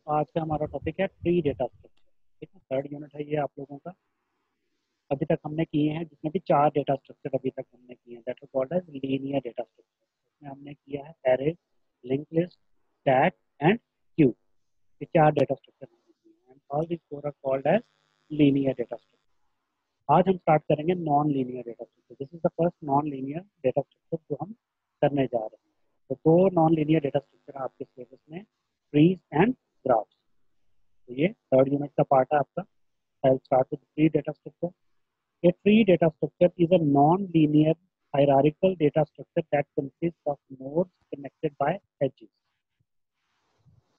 तो आज का हमारा टॉपिक है ट्री डेटा स्ट्रक्चर। ठीक है, थर्ड यूनिट है ये आप लोगों का। अभी तक हमने किए हैं जिसमें कि 4 डेटा स्ट्रक्चर अभी तक हमने किए हैं, that is called as linear data structure. इसमें हमने किया है array, link list, stack and queue. ये 4 डेटा स्ट्रक्चर हमने किए हैं and all this four are called as linear data structure. आज हम स्टार्ट करेंगे non linear data structure. This is the first non linear data structure जो हम करने जा रहे हैं। तो 2 नॉन लीनियर डेटा स्ट्रक्चर है आपके सिलेबस में, ट्रीज एंड ग्राफ्स। तो ये थर्ड यूनिट का पार्ट है आपका। I'll start with tree data structure. A tree data structure is a non-linear hierarchical data structure that consists of nodes connected by edges.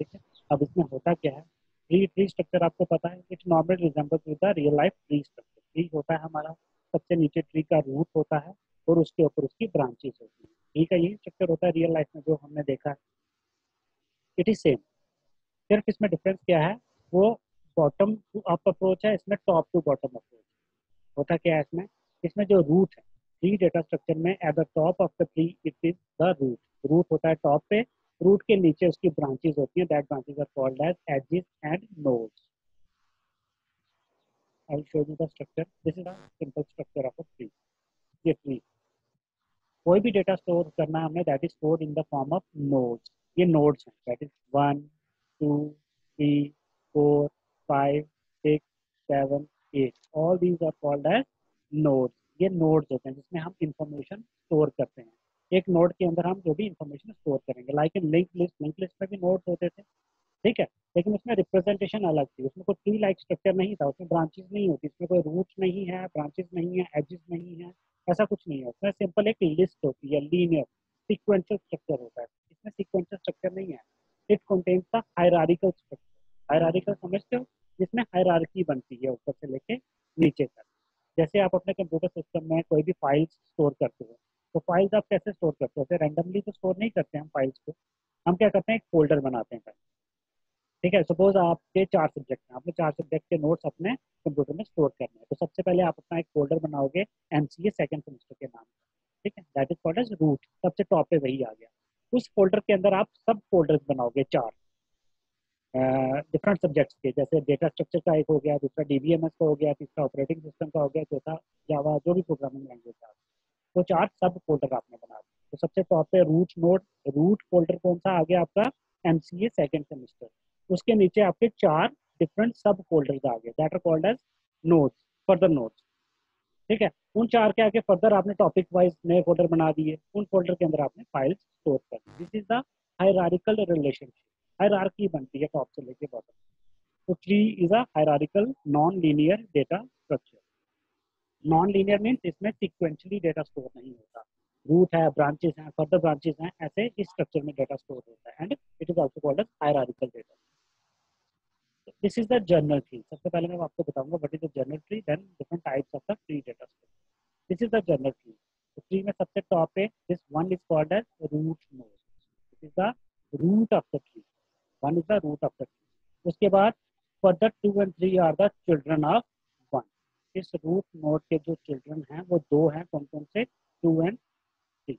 ठीक है, अब इसमें होता क्या है? ट्री स्ट्रक्चर आपको पता है, it normally resembles with the real life tree structure. Tree होता है हमारा, सबसे नीचे ट्री का रूट होता है और उसके ऊपर उसकी ब्रांचेस होती है। ट्री का यही स्ट्रक्चर होता है रियल लाइफ में जो हमने देखा है। इट इज सेम, सिर्फ इसमें डिफरेंस क्या है? वो बॉटम टू अप अप्रोच है, इसमें टॉप टू बॉटम अप्रोच। होता क्या है इसमें? इसमें जो रूट है ट्री डेटा स्ट्रक्चर में, at the top of the tree it is the root. Root होता है टॉप पे, रूट के नीचे उसकी ब्रांचेस होती हैं, that branches are called as edges and nodes. I will show you the structure. This is the simple structure of a tree. ये tree, कोई भी डेटा स्टोर करना है हमें, that is stored in the form of nodes. ये nodes हैं, that is 1 2 3 4 5 6 7 8, all these are called as nodes. ये नोड्स होते हैं जिसमें हम इंफॉर्मेशन स्टोर करते हैं। एक नोड के अंदर हम जो भी इंफॉर्मेशन स्टोर करेंगे, like in link list. Link list में भी नोड्स होते थे, ठीक है, लेकिन उसमें रिप्रेजेंटेशन अलग थी। उसमें कोई ट्री लाइक स्ट्रक्चर नहीं था, उसमें ब्रांचेस नहीं होती, इसमें कोई रूट्स नहीं है, ब्रांचेस नहीं है, एजेस नहीं है, ऐसा कुछ नहीं है। उसमें सिंपल एक लिस्ट होती है, लीनियर सीक्वेंशियल स्ट्रक्चर होता है। इसमें सीक्वेंशियल स्ट्रक्चर नहीं है, it contains the hierarchical structure. Hierarchical समझते हो? जिसमें हायरार्की बनती है ऊपर से लेके नीचे तक। जैसे आप अपने कंप्यूटर सिस्टम में कोई भी फाइल्स स्टोर करते हो, तो फाइल्स आप कैसे स्टोर करते हो? रैंडमली तो स्टोर नहीं करते हम फाइल्स को। हम क्या करते हैं, एक फोल्डर बनाते हैं। ठीक है, सपोज आपके 4 सब्जेक्ट हैं, आपने 4 सब्जेक्ट के नोट्स अपने कंप्यूटर में स्टोर करने हैं। तो सबसे पहले आप अपना एक फोल्डर बनाओगे एमसीए सेकंड सेमेस्टर के नाम से। ठीक है, that is called as root. सबसे टॉप पे वही आ गया। उस फोल्डर के अंदर आप सब फोल्डर्स बनाओगे 4 डिफरेंट सब्जेक्ट्स के। जैसे डेटा स्ट्रक्चर का एक हो गया, दूसरा डीबीएमएस का हो गया, तीसरा ऑपरेटिंग सिस्टम का हो गया, चौथा जावा, जो भी प्रोग्रामिंग लैंग्वेज का। वो 4 सब फोल्डर आपने बना दिए। तो सबसे टॉप पे रूट नोड, रूट फोल्डर कौन सा आ गया आपका? MCA second semester. उसके नीचे आपके 4 डिफरेंट सब फोल्डर्स आ गए, that are called as nodes, further nodes. ठीक है, उन 4 के आगे फर्दर आपने टॉपिक वाइज नए फोल्डर बना दिए। उन फोल्डर के अंदर आपने फाइल्स स्टोर कर दी। This is the hierarchical relationship. Hierarchy बनती है टॉप से लेके बॉटम। तो tree is a hierarchical non linear data structure. Non linear means इसमें सिक्वेंशली डेटा स्टोर नहीं होता। रूट है, ब्रांचेस हैं, फर्दर ब्रांचेस हैं, ऐसे इस स्ट्रक्चर में डेटा स्टोर होता है and it is also called as hierarchical data. This is the general tree. सबसे पहले मैं आपको बताऊंगा what is the general tree, then different types of the tree data structure. This is the general tree. तो tree में सबसे top पे this one is called as root node. This is the root of the tree. One is the root of the tree. उसके बाद further 2 and 3 are the children of one. इस root node के जो children हैं वो 2 हैं, कौन कौन से? 2 and 3।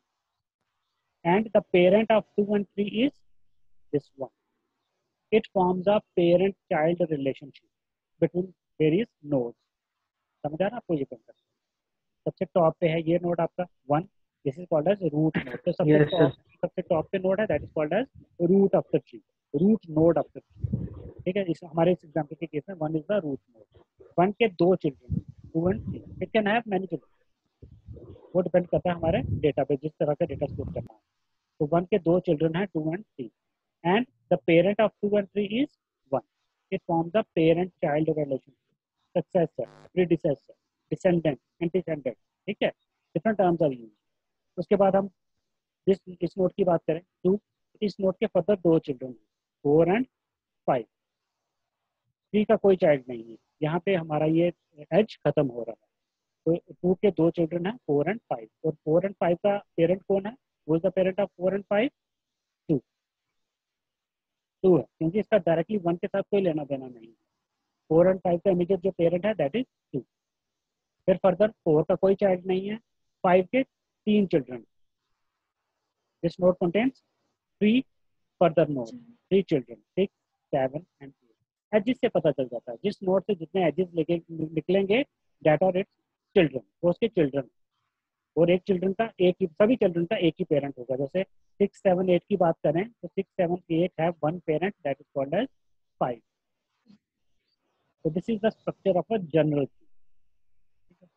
And the parent of 2 and 3 is this one. It forms a parent child relationship between various nodes. समझ आ रहा है आपको ये कंसेप्ट? सबसे टॉप पे है ये नोड आपका 1, this is called as root node. तो Yes, sir. सबसे टॉप पे नोड है, that is called as root of the tree, root node of the tree. ठीक है, इस हमारे इस एग्जांपल के केस में 1 इज द रूट नोड। 1 के 2 children, 2 and 3। It can have many children, वो डिपेंड करता है हमारे डेटा पे, जिस तरह का डेटा स्टोर करना है। तो 1 के 2 चिल्ड्रन हैं, 2 and 3, and the parent of 2 and 3 is 1। It forms the parent child relationship, successor, predecessor, descendant, एंटीसेंडेंट। ठीक है, डिफरेंट टर्म्स आर यूज्ड। उसके बाद हम इस नोड की बात करें तो इस नोड के फर्दर 2 चिल्ड्रन हैं, 4 and 5। 3 का कोई चाइल्ड नहीं है, यहाँ पे हमारा ये एज खत्म हो रहा है। तो 2 के 2 चिल्ड्रन हैं, 4 and 5, और 4 and 5 का पेरेंट कौन है? वो is the parent of 4 and 5, 2। 2 है, क्योंकि इसका डायरेक्टली 1 के साथ कोई लेना देना नहीं है। 4 and 5 का इमीडिएट जो पेरेंट है दैट इज 2। फिर फर्दर 4 का कोई चाइल्ड नहीं है, 5 के 3 children. This node contains 3 further node, 3 children. ठीक, 7 एंड 8। एजिस से पता चल जाता है, जिस नोड से जितने एजिस लेके निकलेंगे दैट आर इट्स चिल्ड्रन, वो उसके चिल्ड्रन। और एक चिल्ड्रन का एक ही, सभी चिल्ड्रन का एक ही पेरेंट होगा। जैसे 6 7 8 की बात करें तो 6 7 8 have one parent that is called as 5। So this is the structure of a general tree.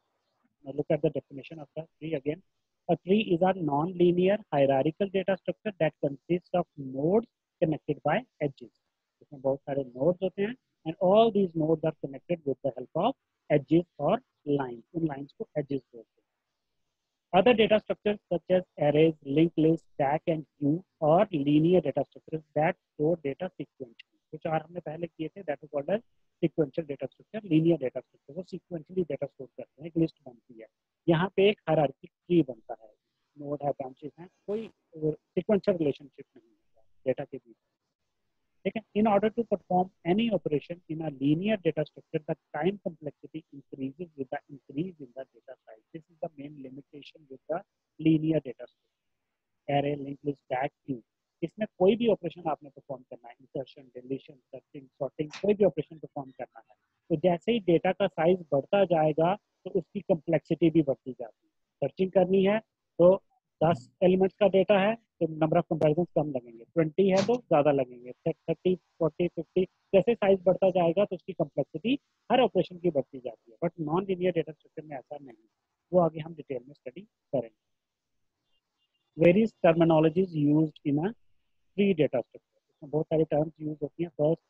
Now look at the definition of the tree again. A tree is a non-linear hierarchical data structure that consists of nodes connected by edges. इसमें बहुत सारे nodes होते हैं and all these nodes are connected with the help of edges or lines. उन lines को edges बोलते हैं. Other data structures such as arrays, linked lists, stack and queue or linear data structures that store data sequentially. जो चार हमने पहले किए थे that is called as sequential data structure, linear data structure. वो sequentially data store करते हैं, एक list बनती है. यहाँ पे एक hierarchy tree बनता है, node है, branches हैं, कोई sequential relationship नहीं है data के बीच. In order to perform any operation in a linear data structure, the time complexity increases with the increase in the data size. This is the main limitation with the linear data structure. Array, linked list, stack, queue. इसमें कोई भी operation आपने perform करना है, insertion, deletion, searching, sorting, कोई भी operation perform करना है, तो जैसे ही डेटा का साइज बढ़ता जाएगा तो उसकी कम्प्लेक्सिटी भी बढ़ती जाती है. सर्चिंग करनी है तो 10 एलिमेंट्स का डेटा है तो नंबर ऑफ कंपैरिजन कम लगेंगे, 20 है तो ज़्यादा लगेंगे, 30 40 50, जैसे साइज बढ़ता जाएगा तो उसकी कम्प्लेक्सिटी हर ऑपरेशन की बढ़ती जाती है. But non linear data structure में ऐसा नहीं, वो आगे हम डिटेल में स्टडी करेंगे. Various terminologies used in a tree data structure. इसमें बहुत सारी टर्म्स यूज होती हैं. First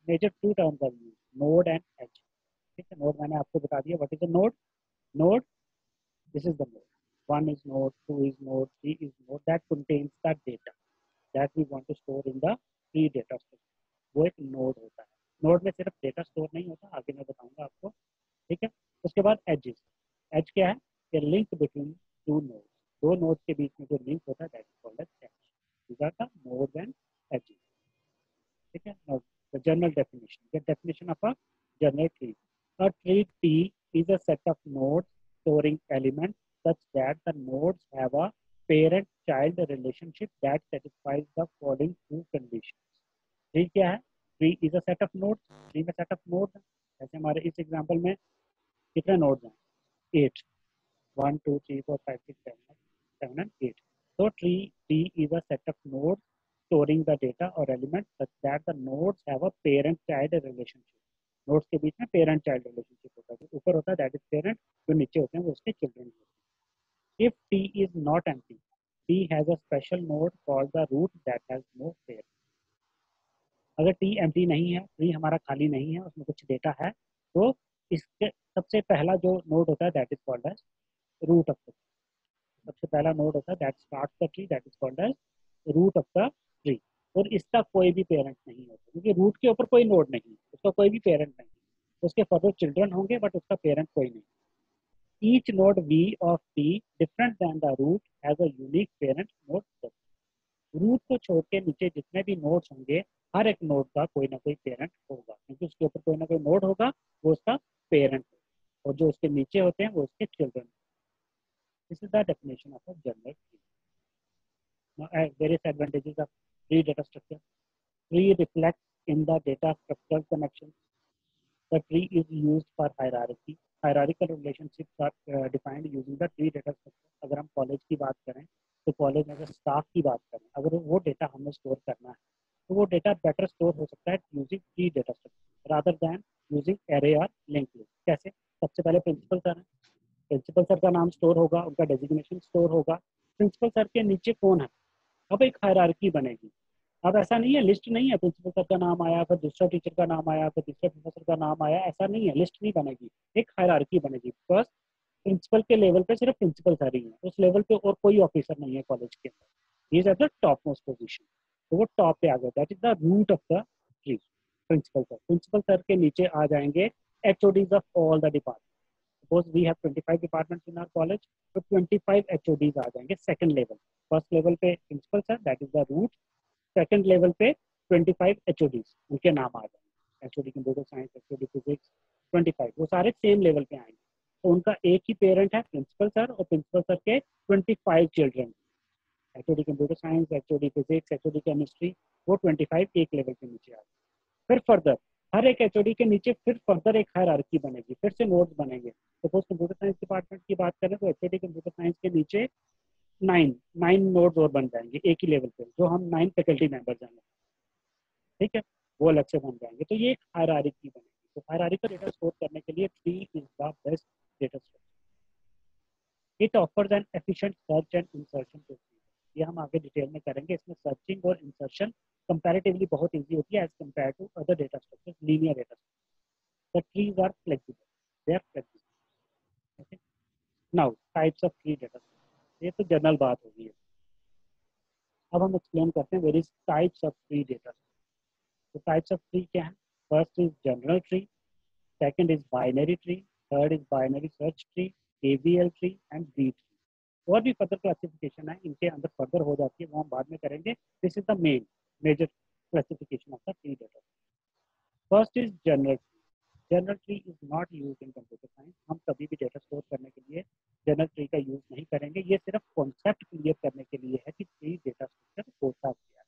major 2 terms are use, node and edge. ठीक है, नोड मैंने आपको बता दिया what is a node. Node, this is the node. 1 is node, 2 is node, 3 is node that contains the data that we want to store in the tree data structure. वो एक node होता है. Node में सिर्फ data store नहीं होता, आगे मैं बताऊंगा आपको. ठीक है, उसके बाद एजेस. एज क्या है? A link between two nodes. दो नोड्स के बीच में जो लिंक होता है that is called as edge. These are the nodes and edges. ठीक है, now the general definition. The definition of a general tree. A tree T is a set of nodes storing elements such that the nodes have a parent-child relationship that satisfies the following two conditions. Tree क्या है? Tree is a set of nodes. Tree में set of nodes है. जैसे हमारे इस example में कितने nodes हैं? 8. 1 2 3 4 5 6 7 and 8. So tree is a set of nodes storing the data or elements such that the nodes have a parent-child relationship. Nodes के बीच में पेरेंट चाइल्ड रिलेशनशिप होता है. जो ऊपर होता है दैट इज पेरेंट, जो नीचे होते हैं वो उसके चिल्ड्रन होते हैं. If T is not empty, T has a special node called the root that has no parent. अगर टी एम्प्टी नहीं है, ट्री हमारा खाली नहीं है, उसमें कुछ डेटा है, तो इसके सबसे पहला जो नोड होता है that is called as root of the. सबसे पहला नोड होता है that starts the tree that is called as root of the tree. और इसका कोई भी पेरेंट नहीं होता, क्योंकि रूट के ऊपर कोई नोड नहीं, उसका कोई भी पेरेंट नहीं. उसके फर्दर चिल्ड्रन होंगे बट उसका पेरेंट कोई नहीं. Each node V of T different than the root has a unique parent node. Root को छोड़ के नीचे जितने भी नोड्स होंगे, हर एक नोड का कोई ना कोई पेरेंट होगा, क्योंकि उसके ऊपर कोई ना कोई नोड होगा, वो उसका पेरेंट होगा, और जो उसके नीचे होते हैं वो उसके children. This is the definition of a general tree. Now, various advantages of tree data structure. Tree reflects in the data structure connections. The tree is used for hierarchy. Hierarchical relationships are defined using the tree data structure. अगर हम college की बात करें तो college में अगर staff की बात करें, अगर वो डेटा हमें स्टोर करना है तो वो डेटा बेटर स्टोर हो सकता है using tree data structure rather than using array और लिंक लिस्ट. कैसे? सबसे पहले प्रिंसिपल सर है, प्रिंसिपल सर का नाम स्टोर होगा, उनका डेजिग्नेशन स्टोर होगा. प्रिंसिपल सर के नीचे कौन है? अब एक हायरार्की बनेगी. अब ऐसा नहीं है, लिस्ट नहीं है, प्रिंसिपल सर का नाम आया, फिर दूसरा टीचर का नाम आया, फिर तीसरा प्रोफेसर का नाम आया, ऐसा नहीं है, लिस्ट नहीं बनेगी. एक हायरार्की बनेगी. फर्स्ट प्रिंसिपल के लेवल पे सिर्फ प्रिंसिपल सर ही है, उस लेवल पे और कोई ऑफिसर नहीं है कॉलेज के अंदर. He is at the top most position, तो वो टॉप पे आ गया. That is the root of the tree. Principal sir, principal sir के नीचे आ जाएंगे HODs of all the department. Suppose we have 25 departments in our college, तो 25 HODs आ जाएंगे सेकंड लेवल. फर्स्ट लेवल पे principal sir that is the root. Second level पे 25 HODs, उनके नाम आ जाएंगे. HOD computer science, HOD physics, 25, वो सारे सेम लेवल पे आएंगे. तो उनका एक ही पेरेंट है प्रिंसिपल सर, और प्रिंसिपल सर के 25 children. HOD computer science, HOD physics, HOD chemistry, वो 25 एक लेवल पे नीचे आ गए. फिर फर्दर हर एक एचओडी के नीचे फिर फर्दर एक हायरार्की बनेगी, फिर से नोड्स बनेंगे। सपोज कंप्यूटर साइंस डिपार्टमेंट की बात करें तो एचओडी कंप्यूटर साइंस के नीचे नाइन नाइन नोड्स और बन जाएंगे एक ही लेवल पे, जो हम 9 फैकल्टी मेंबर्स हैं, ठीक है, वो अलग से बन जाएंगे। तो ये एक हायरार्की बनेगी। तो हायरार्किकल डेटा स्टोर करने के लिए tree is the best data structure. It offers N efficient search and insertion procedure. ये हम आगे डिटेल में करेंगे। इसमें सर्चिंग और इंसर्शन कंपैरेटिवली बहुत इजी होती है as compare to other data structures, linear data structure. The trees are flexible, they are flexible. Okay, now types of tree data structure, ये तो जनरल बात होगी है। अब हम एक्सप्लेन करते हैं various types of tree data. तो टाइप्स ऑफ ट्री क्या है? First is general tree, second is binary tree, third is binary search tree, KVL tree and B tree. और भी फर्दर क्लासिफिकेशन है, इनके अंदर फर्दर हो जाती है, वो हम बाद में करेंगे। This is the major classification of the tree data. First is general tree. General tree is not use in computer science. हम कभी भी डेटा स्टोर करने के लिए जनरल ट्री का यूज नहीं करेंगे। ये सिर्फ कॉन्सेप्ट क्लियर करने के लिए है कि ट्री डेटा स्ट्रक्चर होता क्या है,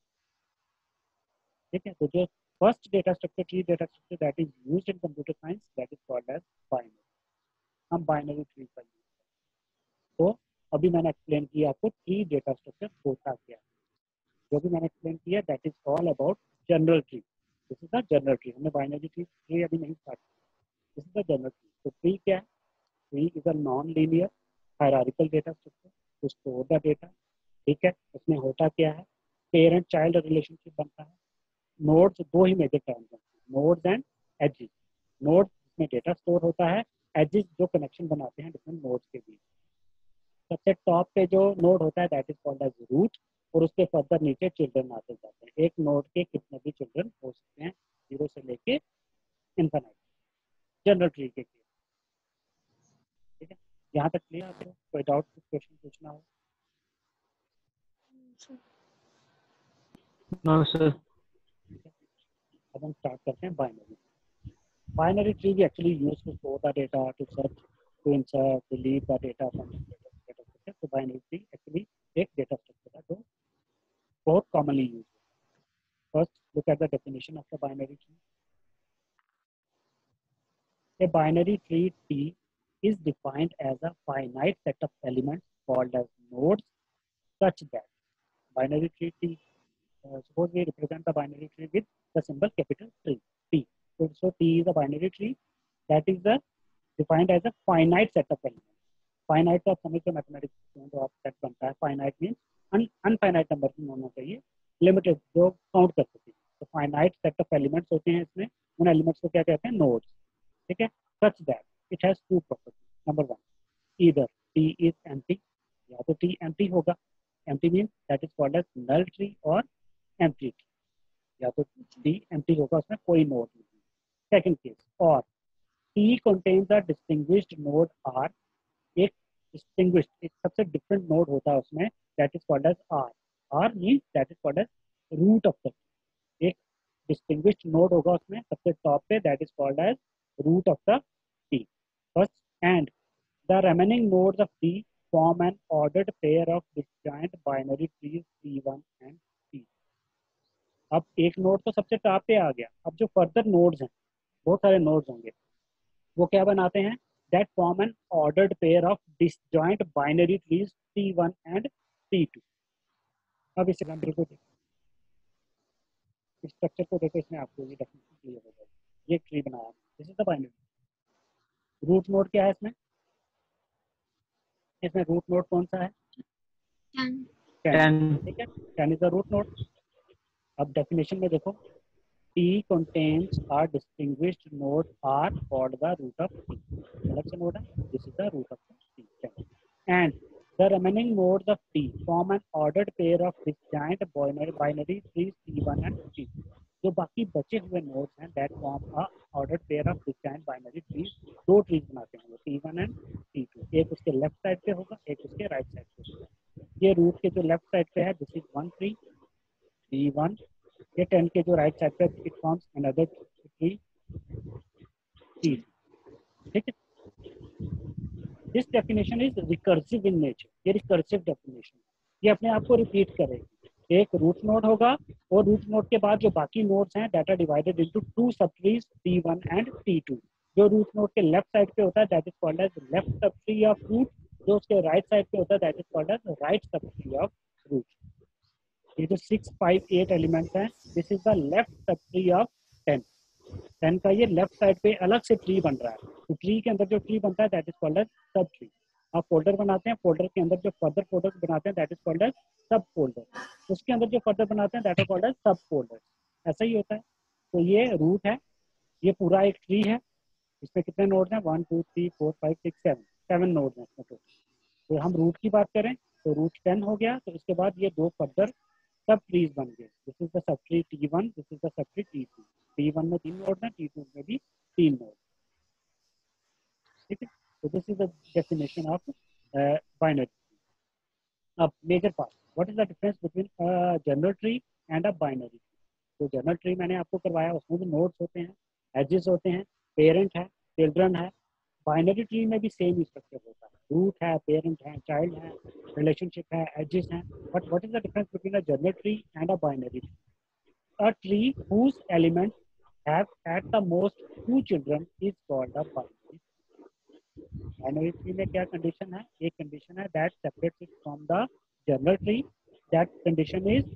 ठीक है। तो जो first data structure, tree data structure that is used in computer science, that is called as binary. हम बाइनरी ट्री का यूज करें। तो अभी मैंने एक्सप्लेन किया आपको ट्री डेटा स्ट्रक्चर होता क्या है। जो भी मैंने एक्सप्लेन किया that is all about general tree. This is the general tree. हमने बाइनरी ट्री अभी नहीं स्टार्ट किया। This is the general tree. तो ट्री क्या है? Tree is a non linear hierarchical data structure to store the data, ठीक है। उसमें होता क्या है? पेरेंट चाइल्ड रिलेशनशिप बनता है। नोड्स, दो ही मेजर टर्म्स हैं, नोड्स एंड एजेस। नोड्स जिसमें डेटा स्टोर होता है, एजेस जो कनेक्शन बनाते हैं डिफरेंट नोड्स के बीच। सबसे टॉप पे जो नोड होता है that is called as root, और उसके फर्दर नीचे चिल्ड्रन आते जाते हैं। एक नोड के कितने भी चिल्ड्रन हो सकते हैं, जीरो से लेके इनफाइनाइट, जनरल ट्री के केस, ठीक है। यहाँ तक क्लियर आपको? कोई डाउट, कुछ क्वेश्चन पूछना हो? No sir. ठीक है, अब हम स्टार्ट करते हैं binary. Binary tree we actually use to store the data, to search, to insert, delete the data from the data structure. So binary tree actually एक data structure है जो बहुत commonly used है। First, look at the definition of the binary tree. A binary tree T is defined as a finite set of elements called as nodes such that binary tree T. Suppose we represent the binary tree with the symbol capital T. So T is a binary tree that is defined as a finite set of elements. Finite तो आप समझ के mathematics तो आप set बनता है। Finite mean अनफाइनाइट number में होना चाहिए, लिमिटेड, जो काउंट कर सकते हैं। तो फाइनाइट सेट ऑफ एलिमेंट्स होते हैं इसमें। उन एलिमेंट्स को क्या कहते हैं? नोड्स, ठीक है। Such that it has two properties. Number one, either T is empty, या तो टी एम्प्टी होगा, empty mean that is called as null tree और एम्प्टी ट्री, या तो टी एम्प्टी होगा, उसमें कोई नोड नहीं। सेकंड केस, और T contains a distinguished node R, एक डिस्टिंग्विश्ड, एक सबसे डिफरेंट नोड होता है उसमें, that is called as R. R means that is called as root of the, एक डिस्टिंग्विश्ड नोड होगा उसमें सबसे टॉप पे, that is called as root of the T first. And the remaining nodes of T form an ordered pair of disjoint binary trees T1 and T। अब एक node तो सबसे top पे आ गया, अब जो फर्दर नोड्स हैं, बहुत सारे नोड्स होंगे, वो क्या बनाते हैं? that form an ordered pair of disjoint binary trees T1 and T2। अब इस एग्जाम्पल को देखो, इस स्ट्रक्चर को देखो, इसमें आपको ये डेफिनेशन क्लियर हो जाएगी। ये ट्री बनाया, this is the binary. Root node क्या है इसमें? इसमें रूट नोड कौन सा है? 10, 10। ठीक है, 10 इज द रूट नोड। अब डेफिनेशन में देखो, T contains a distinguished node R called the root of T। अलग से नोड है, this is the root of T, 10। And the remaining nodes of T form an ordered pair of disjoint binary trees T1 and T2। जो बाकी बचे हुए nodes हैं that form a ordered pair of disjoint binary trees, दो trees बनाते हैं वो T1 and T2। एक उसके लेफ्ट साइड पे होगा, एक उसके राइट साइड पे होगा। ये रूट के जो लेफ्ट साइड पे है this is one tree T1, ये 10 के जो राइट साइड पे it forms another tree T, ठीक है। This definition is recursive in nature. ये रिकर्सिव डेफिनेशन, ये अपने आप को रिपीट करेगी। एक रूट नोड होगा, और रूट नोड के बाद जो बाकी नोड्स हैं that are divided into two sub trees T1 and T2। जो रूट नोड के लेफ्ट साइड पे होता है that is called as left sub tree of root, जो उसके राइट साइड पे होता है that is called as right sub tree of root. ये जो 6, 5, 8 एलिमेंट्स हैं, this is the left sub tree of 10। 10 का ये लेफ्ट साइड पे अलग से ट्री बन रहा है, तो ट्री के अंदर जो ट्री बनता है that is called as sub tree. आप फोल्डर बनाते हैं, फोल्डर के अंदर जो फर्दर फोल्डर बनाते हैं दैट इज कॉल्ड एज सब फोल्डर, उसके अंदर जो फर्दर बनाते हैं दैट इज कॉल्ड एज सब फोल्डर। ऐसा ही होता है। तो ये रूट है, ये पूरा एक ट्री है, इसमें कितने नोड हैं, 1 2 3 4 5 6 7, 7 नोड हैं इसमें। तो हम रूट की बात करें तो रूट 10 हो गया, तो इसके बाद ये दो फर्दर सब ट्रीज बन गए। This is the sub tree T1, this is the sub tree T2। T1 में 3 नोड हैं, T2 में भी 3 नोड। ठीक है, तो this is the definition of binary. अब major part, what is the difference between general tree and a binary tree. तो general tree मैंने आपको करवाया, उसमें भी नोड्स होते हैं, एजेस होते हैं, पेरेंट है, चिल्ड्रन है। बाइनरी ट्री में भी सेम स्ट्रक्चर होता है, रूट है, पेरेंट है, चाइल्ड है, रिलेशनशिप है, एजेस हैं। But what is the difference between a general tree and a binary tree. A tree whose elements have at the most two children is called a binary tree. Binary tree में क्या condition है, एक condition है that separates it from the general tree. That condition is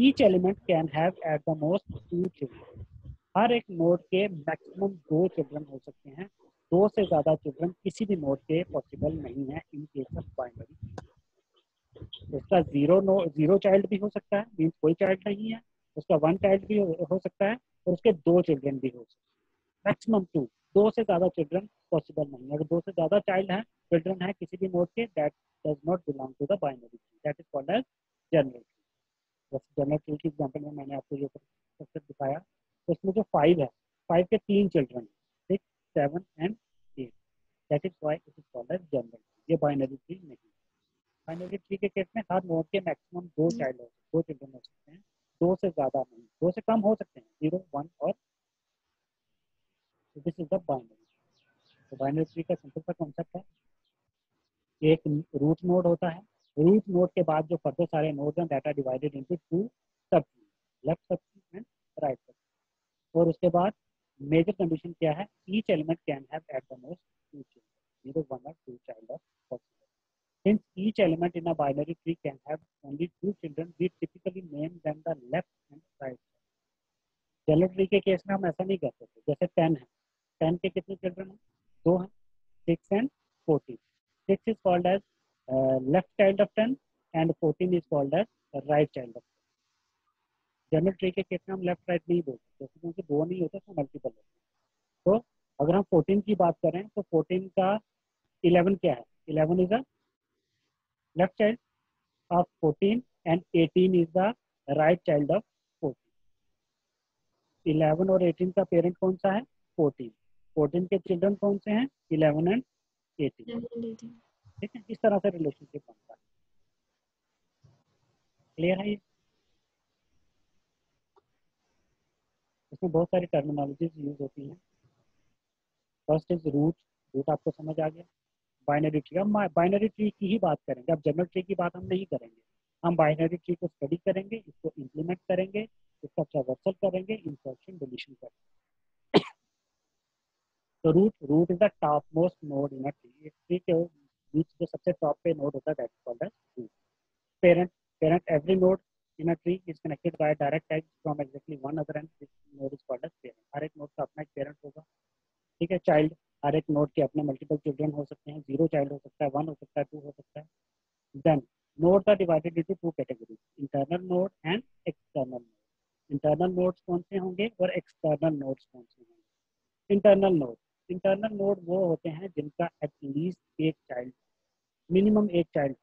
each element can have at the most two children. हर एक node के maximum 2 children हो सकते हैं, 2 से ज़्यादा चिल्ड्रन किसी भी नोड के पॉसिबल नहीं है इन केस ऑफ बाइनरी। उसका जीरो चाइल्ड भी हो सकता है, मीन्स कोई चाइल्ड नहीं है, उसका 1 चाइल्ड भी हो सकता है, और उसके 2 चिल्ड्रन भी हो सकते हैं, मैक्सिमम 2। 2 से ज़्यादा चिल्ड्रन पॉसिबल नहीं है। अगर 2 से ज़्यादा चिल्ड्रन है किसी भी नोड के, that does not belong to the binary tree, that is called as general tree. General tree की एग्जाम्पल में मैंने आपको ये स्ट्रक्चर दिखाया। तो इसमें जो 5 है, 5 के 3 children, 6, 7 and 8, that is why it is called as general tree. ये बाइनरी ट्री नहीं। बाइनरी ट्री के केस में हर नोड के मैक्सिमम 2 चाइल्ड हो, 2 चिल्ड्रन हो सकते हैं, 2 से ज़्यादा नहीं, 2 से कम हो सकते हैं, 0, 1 और। This is the binary. तो बाइनरी ट्री का सिंपल सा कॉन्सेप्ट है, एक रूट नोड होता है, रूट नोड के बाद जो फर्दर सारे नोड हैं that are divided into 2 sub tree, left sub tree and right sub tree. और उसके बाद मेजर कंडीशन क्या है, each element can have eight the most 2 children, 0, 1 और 2 child of possible. Since each element in a binary tree can have only 2 children, we typically name them the left and right side. General tree के case में हम ऐसा नहीं करते थे, जैसे 10 है, 10 के कितने चिल्ड्रन हैं, 2 हैं, 6 and 14। 6 is called as left child of 10 and 14 is called as right child of 10। General tree के केस में हम लेफ्ट राइट नहीं बोलते, क्योंकि 2 नहीं होते तो मल्टीपल होते हैं। तो अगर हम 14 की बात करें तो 14 का 11 क्या है, 11 is a left child of 14 and 18 is the right child of 14। 11 और 18 का पेरेंट कौन सा है, 14। 14 के चिल्ड्रन कौन से हैं, 11 एंड 18। ठीक है, इस तरह से रिलेशनशिप बनता है। क्लियर है ये। इसमें बहुत सारी टर्मिनोलॉजीज यूज होती हैं। फर्स्ट इज रूट, रूट आपको समझ आ गया। बाइनरी ट्री, हम बाइनरी ट्री की ही बात करेंगे, अब जनरल ट्री की बात हम नहीं करेंगे। हम बाइनरी ट्री को स्टडी करेंगे, इसको इम्प्लीमेंट करेंगे, इसका ट्रावर्सल करेंगे, इंसर्शन डिलीशन करेंगे। तो root is the top most node in a tree. एक ट्री के बीच जो सबसे टॉप पे नोड होता है that is called as root. Parent, every node in a tree is connected by direct type from exactly one other and this node is called as parent. हर एक नोड का अपना एक पेरेंट होगा। ठीक है, चाइल्ड, हर एक नोड के अपने मल्टीपल चिल्ड्रन हो सकते हैं, 0 चाइल्ड हो सकता है, 1 हो सकता है, 2 हो सकता है। Then nodes are divided into 2 categories, internal node and external node. Internal nodes कौन से होंगे और एक्सटर्नल नोड्स कौन से होंगे। इंटरनल नोड वो होते हैं जिनका एटलीस्ट एक चाइल्ड, मिनिमम एक चाइल्ड,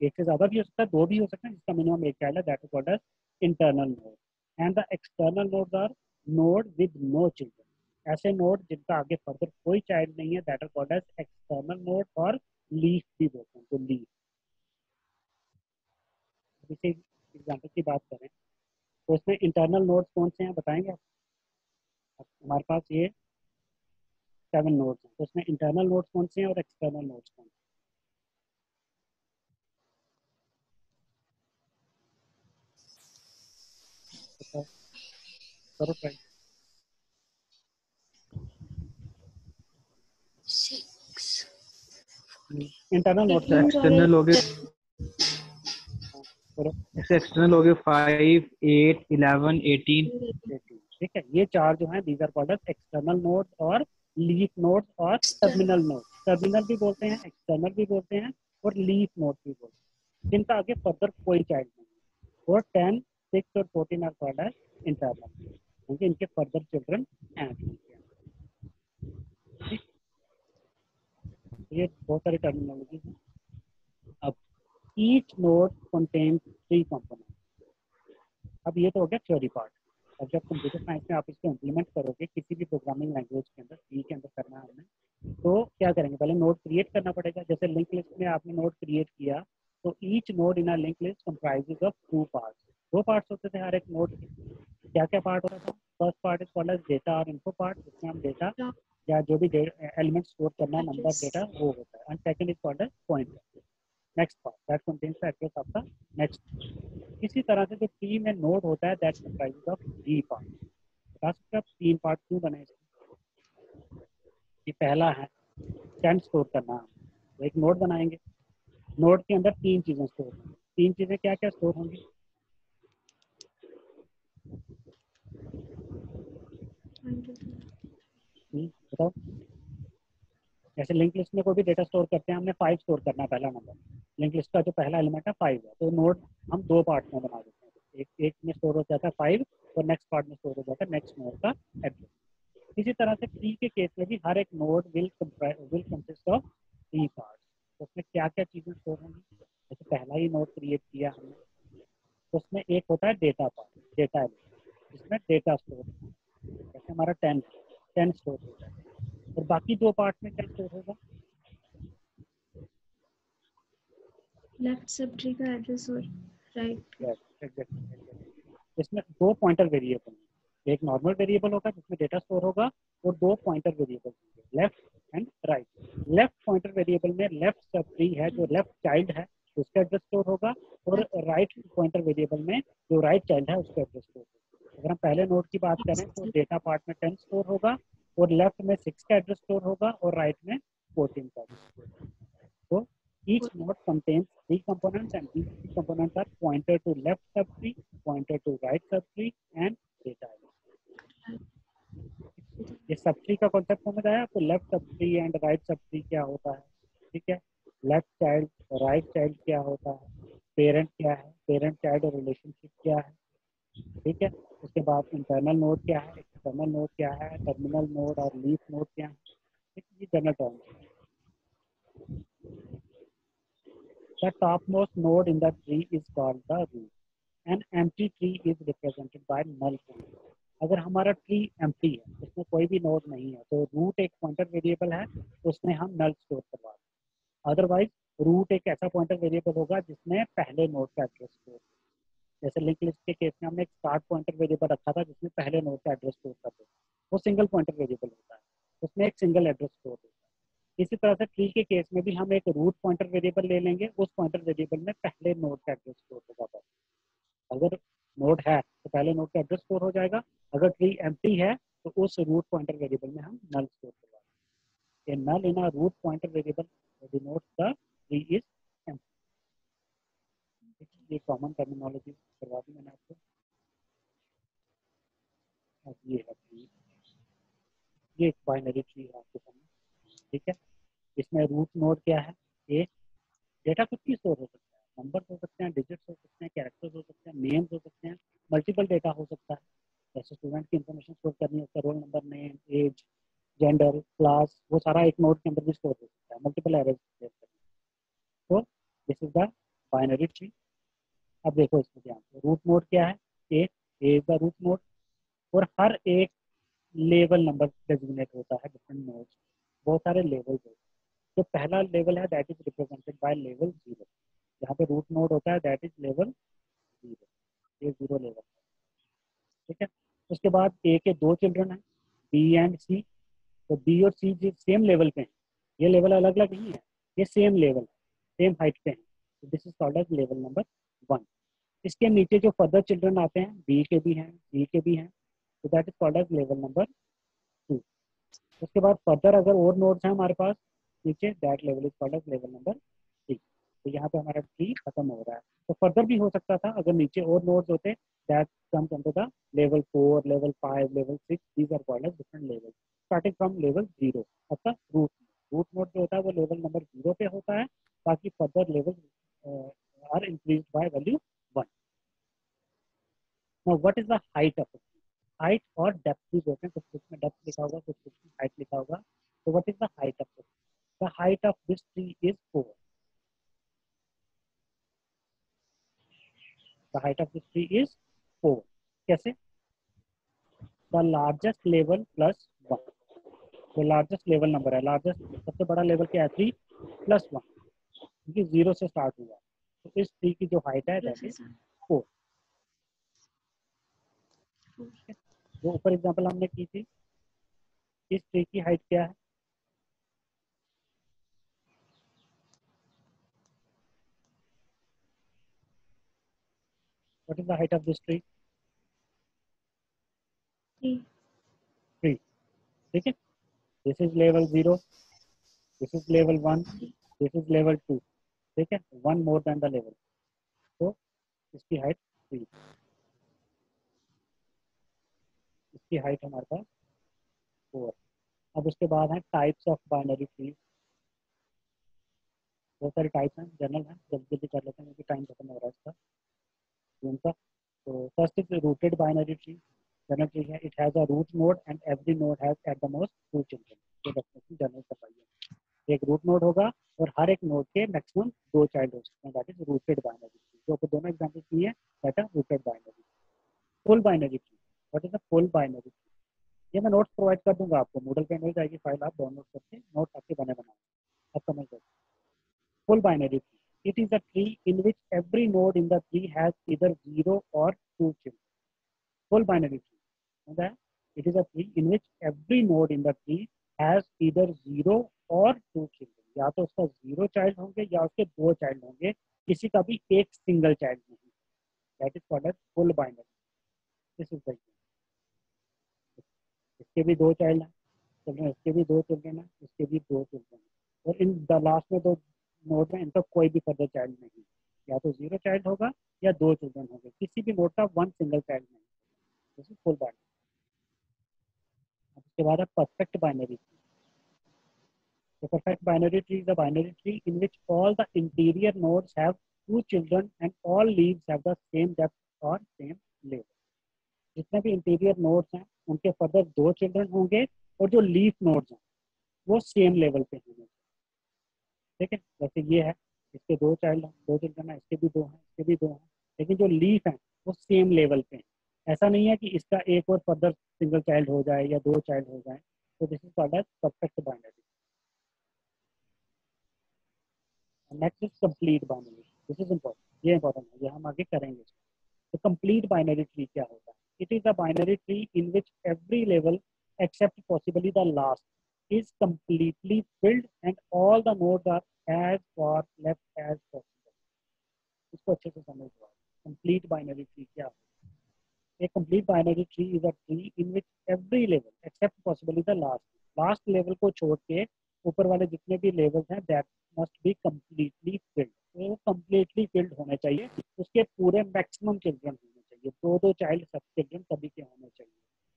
एक से ज्यादा भी हो सकता है, 2 भी हो सकता है, जिसका मिनिमम एक चाइल्ड है, that is called as internal node. And the external nodes are node with no children. ऐसे नोड जिनका आगे फर्दर कोई चाइल्ड नहीं है that is called as external node, और लीफ भी बोलते हैं, तो लीफ। इसी एग्जाम्पल की बात करें तो इसमें इंटरनल नोड्स कौन से हैं बताएंगे आप। हमारे पास ये 7 नोड्स हैं, तो इसमें इंटरनल नोड्स कौन से हैं और एक्सटर्नल नोड्स कौन से करो try. 6 internal note External external हो गए, करो। इससे एक्सटर्नल हो गए 5, 8, 11, 18। ठीक है, ये चार जो है these are called as external node और लीफ नोड और टर्मिनल नोड। टर्मिनल भी बोलते हैं, एक्सटर्नल भी बोलते हैं और लीफ नोड भी बोलते हैं, जिनका आगे फर्दर कोई चाइल्ड नहीं है। और 10, 6 और 14 आर कॉल्ड एज इंटरनल, क्योंकि इनके फर्दर चिल्ड्रन ऐड होते हैं। ठीक, ये बहुत सारी टर्मिनोलॉजी है। अब ईच नोड कंटेन्स 3 कंपोनेंट। अब ये तो हो गया थ्योरी पार्ट। अब जब कंप्यूटर साइंस में आप इसको इम्प्लीमेंट करोगे किसी भी प्रोग्रामिंग लैंग्वेज के अंदर, सी के अंदर करना है हमने, तो क्या करेंगे, पहले नोड क्रिएट करना पड़ेगा। जैसे लिंक लिस्ट में आपने नोड क्रिएट किया, तो each node in a link list comprises of 2 parts. 2 parts होते थे हर एक नोड के। क्या क्या पार्ट होता था? First part is called as data और इन्फो पार्ट, जिसमें हम डेटा या जो भी एलिमेंट स्टोर करना है, नंबर, डेटा, वो होता है। And second is called as pointer, next part that contains the address of the next. इसी तरह से जो ट्री में नोड होता है दैट कंप्राइजेज ऑफ 3 पार्ट। बता सकते हैं आप 3 पार्ट क्यों बने इसके? ये पहला है 10 स्टोर करना है, तो एक नोड बनाएंगे। नोड के अंदर 3 चीजें स्टोर होंगी। 3 चीजें क्या क्या स्टोर होंगी? बताओ। जैसे लिंक लिस्ट में कोई भी डेटा स्टोर करते हैं, हमने 5 स्टोर करना है, पहला नंबर। लिंक लिस्ट का जो पहला एलिमेंट है 5 है, तो नोड हम 2 पार्ट में बना देते हैं। एक में स्टोर हो जाता है 5 और नेक्स्ट पार्ट में स्टोर हो जाता है नेक्स्ट नोड का एड्रेस। इसी तरह से ट्री के केस में भी हर एक node will consist of 3 parts. तो उसमें क्या क्या चीजें स्टोर होंगी? जैसे पहला ही नोड क्रिएट किया हमने, तो उसमें एक होता है डेटा पार्ट, डेटा एलिमेंट, जिसमें डेटा स्टोर होता है। जैसे हमारा 10 है, 10 स्टोर हो जाए। और बाकी 2 पार्ट में क्या स्टोर होगा? लेफ्ट सब ट्री का एड्रेस और राइट। एग्जैक्टली। इसमें 2 पॉइंटर वेरिएबल हैं। एक नॉर्मल वेरिएबल होगा जिसमें डेटा स्टोर होगा, और 2 पॉइंटर वेरिएबल होंगे, left and right. Left pointer variable में लेफ्ट सब ट्री है, जो लेफ्ट चाइल्ड है उसका एड्रेस स्टोर होगा, और राइट पॉइंटर वेरिएबल में जो राइट चाइल्ड है उसका एड्रेस स्टोर होगा। अगर हम पहले नोड की बात करें तो डेटा पार्ट में 10 स्टोर होगा, और लेफ्ट में 6 का एड्रेस स्टोर होगा, और राइट में 14 का एड्रेस स्टोर होगा। तो each node contains 3 components, and these 3 components are pointer to left subtree, pointer to right subtree, and data element. ये सबट्री का कॉन्सेप्ट समझ आया आपको? Left subtree and right subtree क्या होता है? ठीक है, लेफ्ट चाइल्ड, राइट चाइल्ड क्या होता है, पेरेंट क्या है, पेरेंट चाइल्ड रिलेशनशिप क्या है। ठीक है, उसके बाद इंटरनल नोड क्या है, एक्सटर्नल नोड क्या है, टर्मिनल नोड और लीफ नोड क्या है। ठीक, ये जनरल टर्म्स है। The topmost node in the tree is called the root. An empty tree is represented by null pointer. अगर हमारा ट्री एम्प्टी है, उसमें कोई भी नोड नहीं है, तो रूट एक पॉइंटर वेरिएबल है, उसमें हम नल स्टोर करवा दें। अदरवाइज रूट एक ऐसा पॉइंटर वेरिएबल होगा जिसमें पहले नोड का एड्रेस स्टोर। जैसे लिंक लिस्ट के केस में हमने एक स्टार्ट पॉइंटर वेरिएबल रखा था जिसमें पहले नोड का एड्रेस स्टोर करते थे, वो सिंगल पॉइंटर वेरिएबल होता है, उसमें एक सिंगल एड्रेस स्टोर होता है। इसी तरह से ट्री के केस में भी हम एक रूट पॉइंटर वेरिएबल ले लेंगे, उस पॉइंटर वेरिएबल में पहले नोड का एड्रेस स्टोर होगा। अगर नोड है तो पहले नोड का एड्रेस स्टोर हो जाएगा, अगर ट्री एम्प्टी है तो उस रूट पॉइंटर वेरिएबल में हम नल स्टोर करवाएंगे। A null in a root pointer variable denotes the tree is empty. ये कॉमन टर्मिनोलॉजी करवा दी मैंने आपको। अब ये है ट्री, ये एक बाइनरी ट्री है आपके सामने। ठीक है, इसमें रूट नोड क्या है? ए, डेटा कुछ भी स्टोर हो सकता है, नंबर हो सकते हैं, डिजिट्स हो सकते हैं, कैरेक्टर्स हो सकते हैं, नेम्स हो सकते हैं, मल्टीपल डेटा हो सकता है। जैसे स्टूडेंट की इंफॉर्मेशन स्टोर करनी है, उसका roll number, name, age, gender, class, वो सारा एक नोड के अंदर भी स्टोर हो सकता है, मल्टीपल एरेज स्टोर करनी है। तो this is the binary tree. अब देखो इसमें ध्यान से, रूट नोड क्या है? ए इज द रूट नोड, और हर एक लेवल नंबर डेजिग्नेट होता है डिफरेंट नोड्स, बहुत सारे लेवल्स होते हैं। तो पहला लेवल है that is represented by level 0। यहाँ पे रूट नोड होता है दैट इज लेवल 0, ये 0 लेवल। ठीक है, उसके बाद ए के 2 चिल्ड्रन हैं, बी एंड सी। तो बी और सी जी सेम लेवल पे हैं, ये लेवल अलग अलग नहीं है, ये सेम लेवल है, सेम हाइट पे हैं। तो this is called as level number 1। इसके नीचे जो फर्दर चिल्ड्रन आते हैं, बी के भी हैं, सी के भी हैं, तो that is called as level number 2। उसके बाद फर्दर अगर और नोड्स हैं हमारे पास नीचे, that level is called as level number 3। तो यहाँ पे हमारा ट्री खत्म हो रहा है। तो फर्दर भी हो सकता था अगर नीचे और नोड्स होते, that comes under the level 4, level 5, level 6, these are called as different level starting from level 0 up the root. Root node जो होता है वो लेवल नंबर 0 पे होता है, बाकी further level are increase by value 1। Now what is the height of it? Height और depth भी बोलते हैं, कुछ कुछ में डेप्थ लिखा होगा, कुछ कुछ में हाइट लिखा होगा। तो what is the height of it? The height of this tree is 4। The height of this tree is 4। कैसे? The largest level plus 1। जो लार्जेस्ट लेवल नंबर है, लार्जेस्ट सबसे बड़ा लेवल क्या है? 3 प्लस 1, क्योंकि 0 से स्टार्ट हुआ। तो इस ट्री की जो हाइट है दैट इज 4। जो ऊपर एग्जांपल हमने की थी, इस ट्री की हाइट क्या है? What is the height of this tree? 3। ठीक है, this is level 0, this is level 1, this is level 2। ठीक है, 1 मोर देन द लेवल, तो इसकी हाइट 3। इसकी हाइट हमारे पास 4। अब उसके बाद है टाइप्स ऑफ बाइनरी ट्री। बहुत सारे टाइप्स हैं, जनरल हैं, जल्दी जल्दी कर लेते हैं क्योंकि टाइम खत्म हो रहा है इसका उनका। तो first is rooted binary tree. General tree है, it has a root node and every node has at the most 2 children. ये डेफिनेशन जनरल करवाइए। एक रूट नोड होगा और हर एक नोड के मैक्सिमम 2 चाइल्ड हो सकते हैं, that is rooted binary tree. जो आपको दोनों एग्जांपल दिए हैं that are rooted binary. Full binary tree, what is a full binary tree? ये मैं नोट्स प्रोवाइड कर दूंगा आपको, मूडल पे मिल जाएगी फाइल, आप डाउनलोड करके नोट्स आपके बने बनाए आप समझ जाए। Full binary tree. It is a tree in which every node in the tree has either 0 or 2 children. Full binary tree. Okay? It is a tree in which every node in the tree has either 0 or 2 children. या तो उसका 0 child होंगे या उसके 2 child होंगे, किसी का भी एक सिंगल चाइल्ड नहीं। That is called as full binary. This is the, इसके भी 2 चाइल्ड हैं चिल्ड्रन, इसके भी 2 चिल्ड्रन हैं, इसके भी 2 चिल्ड्रन हैं, और इन द लास्ट में 2 नोड में इनका कोई भी फर्दर चाइल्ड नहीं, या तो 0 चाइल्ड होगा या 2 चिल्ड्रन होंगे, किसी भी नोड का 1 सिंगल चाइल्ड नहीं। This is full binary. उसके बाद है perfect binary tree. The perfect binary tree is a binary tree in which all the interior nodes have 2 children and all leaves have the same depth or same length. जितने भी interior nodes हैं उनके further 2 children होंगे और जो leaf nodes हैं वो same level पे होंगे। ठीक है, जैसे ये है, इसके 2 चाइल्ड हैं, 2 चिल्ड्रन हैं, इसके भी 2 हैं, इसके भी 2 हैं, लेकिन जो लीफ हैं वो सेम लेवल पे हैं। ऐसा नहीं है कि इसका एक और फर्दर सिंगल चाइल्ड हो जाए या 2 चाइल्ड हो जाए। तो this is called as perfect binary. Next is complete binary. This is important, ये इंपॉर्टेंट है, ये हम आगे करेंगे। तो कंप्लीट बाइनरी ट्री क्या होता है? It is a binary tree in which every level except possibly the last is completely filled and all the nodes are as far left as possible. इसको अच्छे से समझ लो। कंप्लीट बाइनरी ट्री क्या है? A complete binary tree is a tree in which every level except possibly the last level को छोड़ के ऊपर वाले जितने भी लेवल्स हैं that must be completely filled। तो वो completely filled होने चाहिए, उसके पूरे मैक्सिमम चिल्ड्रन होने चाहिए, 2 चाइल्ड सब चिल्ड्रन सभी के होने चाहिए।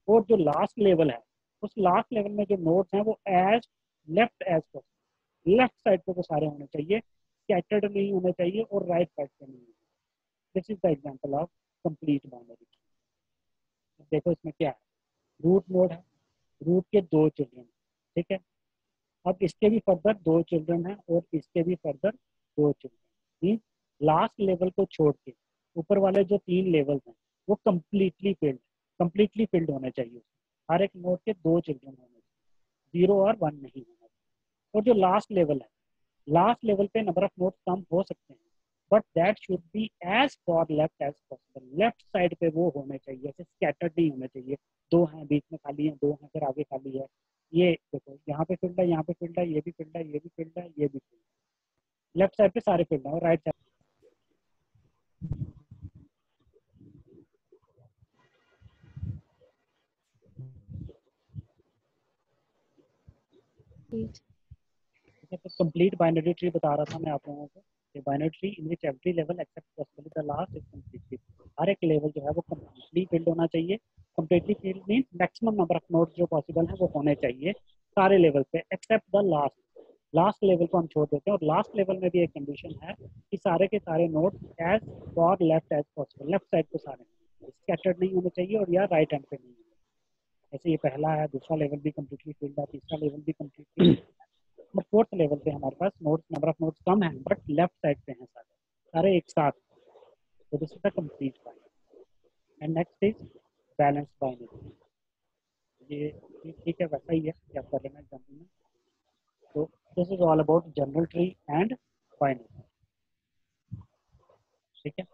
और जो लास्ट लेवल है उस लास्ट लेवल में जो नोड्स हैं वो as left as possible, left side पे वो सारे होने चाहिए, स्कैटर्ड नहीं होने चाहिए और राइट साइड पे नहीं होने चाहिए। This is the example of complete binary. देखो इसमें क्या है, रूट नोड है, रूट के 2 चिल्ड्रन, ठीक है। अब इसके भी फर्दर 2 चिल्ड्रन हैं और इसके भी फर्दर 2 चिल्ड्रन। लास्ट लेवल को छोड़ के ऊपर वाले जो 3 लेवल हैं वो कंप्लीटली फिल्ड होने चाहिए। हर एक नोड के 2 चिल्ड्रन होने चाहिए, 0 और 1 नहीं होना चाहिए। और जो लास्ट लेवल है, लास्ट लेवल पे नंबर ऑफ नोड्स कम हो सकते हैं, but that should be as far left as possible. Left side पे वो होने चाहिए, ऐसे स्कैटर्ड नहीं होने चाहिए। 2 हैं बीच में खाली है, 2 हैं फिर आगे खाली है। ये देखो यहाँ पे फील्ड है, यहाँ पे फील्ड है, ये भी फील्ड है, ये भी फील्ड है, ये भी फील्ड है। लेफ्ट साइड पे सारे फील्ड है और राइट साइड Complete. ठीक है, तो कंप्लीट बाइनरी ट्री बता रहा था मैं आप लोगों को, binary tree in which every level except possibly the last is completely, हर एक लेवल जो है वो कंप्लीटली फिल्ड होना चाहिए। Completely filled mean maximum number of nodes जो पॉसिबल हैं वो होने चाहिए सारे लेवल पे except the last. Last level को हम छोड़ देते हैं, और लास्ट लेवल में भी एक कंडीशन है कि सारे के सारे nodes as far left as possible, left side पे सारे स्कैटर्ड नहीं होने चाहिए और या राइट हैंड पे नहीं होने। जैसे ये पहला है, दूसरा लेवल भी कंप्लीटली फिल्ड है, तीसरा लेवल भी कंप्लीटली, और फोर्थ लेवल पे हमारे पास नोड्स नंबर ऑफ नोड्स कम है बट लेफ्ट साइड पे हैं सारे सारे एक साथ। तो this is the complete binary. And next is balance binary. ये ठीक है, वैसा ही है कि आप कर लेना एग्जाम्पल में। तो this is all about general tree and binary. ठीक है,